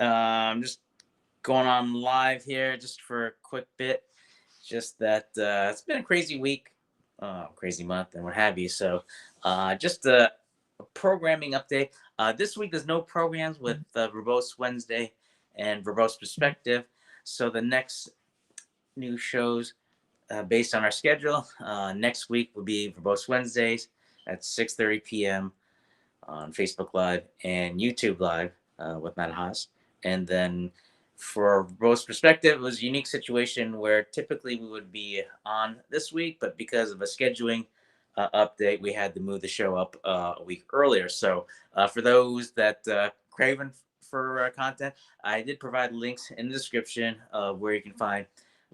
I'm just going on live here just for a quick bit. Just that it's been a crazy week, crazy month, and what have you. So, just a programming update. This week there's no programs with Verbose Wednesday and Verbose Perspective. So the next new shows based on our schedule next week will be Verbose Wednesdays at 6:30 p.m. on Facebook Live and YouTube Live with Matt Haas. And then for Rose Perspective, it was a unique situation where typically we would be on this week, but because of a scheduling update, we had to move the show up a week earlier. So for those that craving for content, I did provide links in the description of where you can find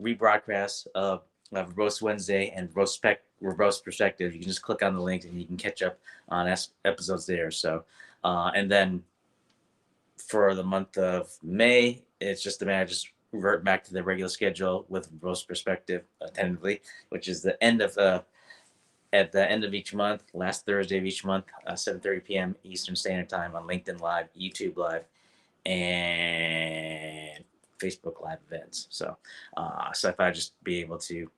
rebroadcasts of Roast Wednesday and Roast Perspective. You can just click on the link and you can catch up on episodes there. So, and then for the month of May, it's just a matter of just revert back to the regular schedule with Roast Perspective tentatively, which is the end of at the end of each month, last Thursday of each month, 7:30 p.m. Eastern Standard Time on LinkedIn Live, YouTube Live, and Facebook Live events. So, so if I just be able to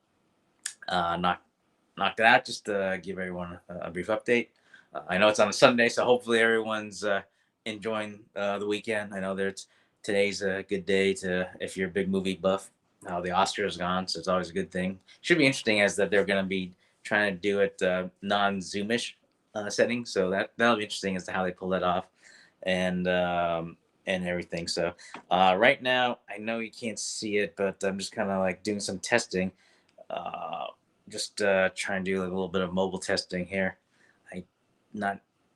knock that out, just to give everyone a brief update. I know it's on a Sunday, so hopefully everyone's enjoying the weekend. I know there's today's a good day to, if you're a big movie buff, how the Oscars gone, so it's always a good thing. Should be interesting as that they're going to be trying to do it non-Zoomish setting, so that'll be interesting as to how they pull that off and everything. So right now, I know you can't see it, but I'm just kind of like doing some testing. Just trying to do like a little bit of mobile testing here. I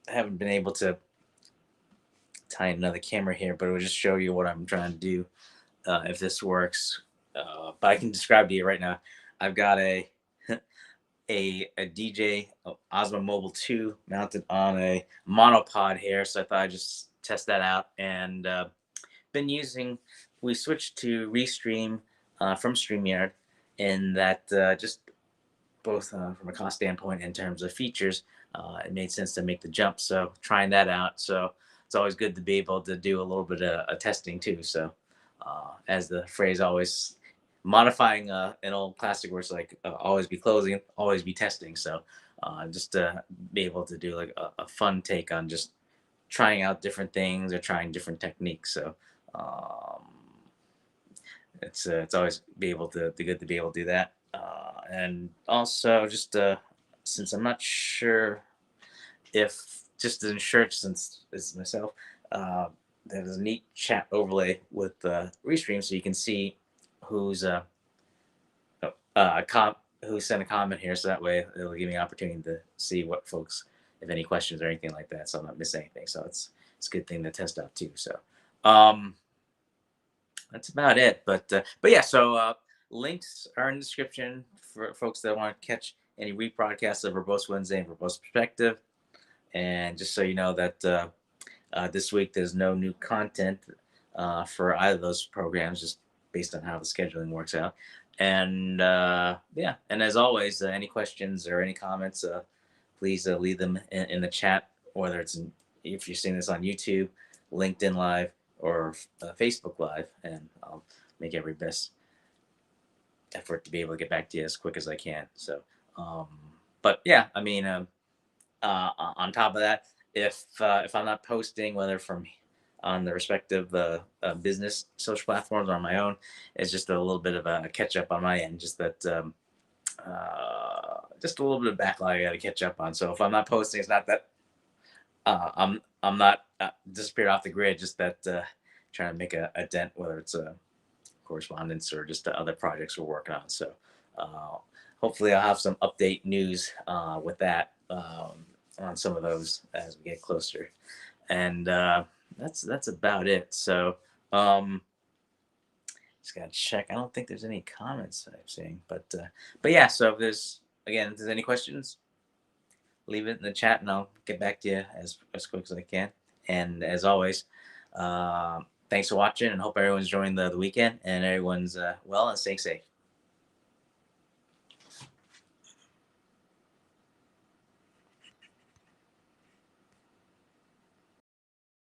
haven't been able to tie another camera here, but it will just show you what I'm trying to do if this works. But I can describe to you right now. I've got a DJ Osmo Mobile 2 mounted on a monopod here, so I thought I'd just test that out. And we switched to Restream from StreamYard, in that just both from a cost standpoint in terms of features, it made sense to make the jump. So trying that out. So it's always good to be able to do a little bit of testing too. So as the phrase always, modifying an old classic words like always be closing, always be testing. So just to be able to do like a fun take on just trying out different things or trying different techniques. So it's always be able to good to be able to do that. And also just since I'm not sure if just to ensure, since it's myself, there's a neat chat overlay with Restream, so you can see who's who sent a comment here, so that way it'll give me an opportunity to see what folks, if any questions or anything like that, so I'm not missing anything. So it's a good thing to test out too. So that's about it. But yeah, so links are in the description for folks that want to catch any rebroadcasts of Verbose Wednesday and Verbose Perspective. And just so you know that this week there's no new content for either of those programs, just based on how the scheduling works out. And yeah, and as always, any questions or any comments, please leave them in the chat, whether it's if you're seeing this on YouTube, LinkedIn Live, or Facebook Live, and I'll make every best effort to be able to get back to you as quick as I can. So, but yeah, I mean, on top of that, if I'm not posting, whether from on the respective business social platforms or on my own, it's just a little bit of a catch up on my end. Just that, just a little bit of backlog I got to catch up on. So if I'm not posting, it's not that I'm not disappeared off the grid. Just that trying to make a dent, whether it's a correspondence or just other projects we're working on. So hopefully I'll have some update news with that on some of those as we get closer. And that's about it. So just gotta check. I don't think there's any comments I'm seeing, but yeah. So if there's any questions, leave it in the chat and I'll get back to you as quick as I can. And as always, thanks for watching, and hope everyone's enjoying the weekend and everyone's well and staying safe.